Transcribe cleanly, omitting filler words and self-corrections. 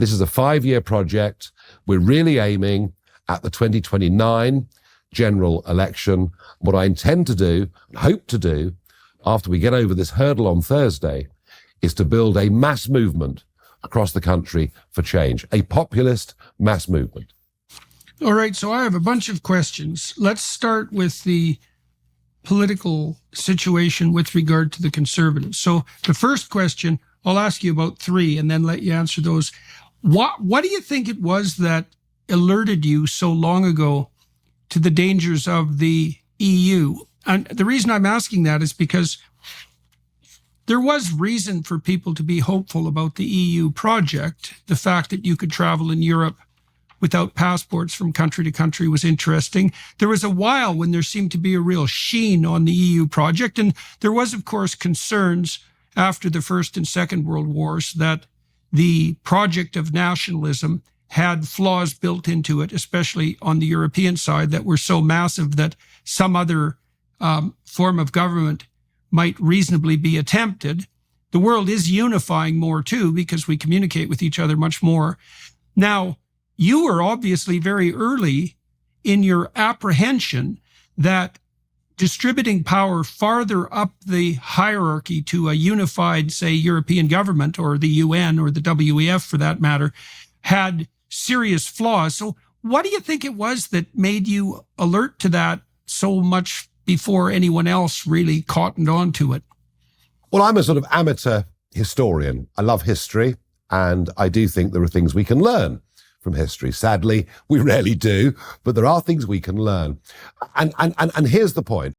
This is a 5-year project. We're really aiming at the 2029 general election. What I intend to do, and hope to do, after we get over this hurdle on Thursday, is to build a mass movement across the country for change, a populist mass movement. All right, so I have a bunch of questions. Let's start with the political situation with regard to the Conservatives. So the first question, I'll ask you about 3 and then let you answer those. What do you think it was that alerted you so long ago to the dangers of the EU? And the reason I'm asking that is because there was reason for people to be hopeful about the EU project. The fact that you could travel in Europe without passports from country to country was interesting. There was a while when there seemed to be a real sheen on the EU project. And there was, of course, concerns after the First and Second World Wars that the project of nationalism had flaws built into it, especially on the European side, that were so massive that some other form of government might reasonably be attempted. The world is unifying more too, because we communicate with each other much more. Now, you were obviously very early in your apprehension that distributing power farther up the hierarchy to a unified, say, European government or the UN or the WEF for that matter, had serious flaws. So what do you think it was that made you alert to that so much before anyone else really cottoned on to it? Well, I'm a sort of amateur historian. I love history, and I do think there are things we can learn from history. Sadly, we rarely do, but there are things we can learn. And here's the point.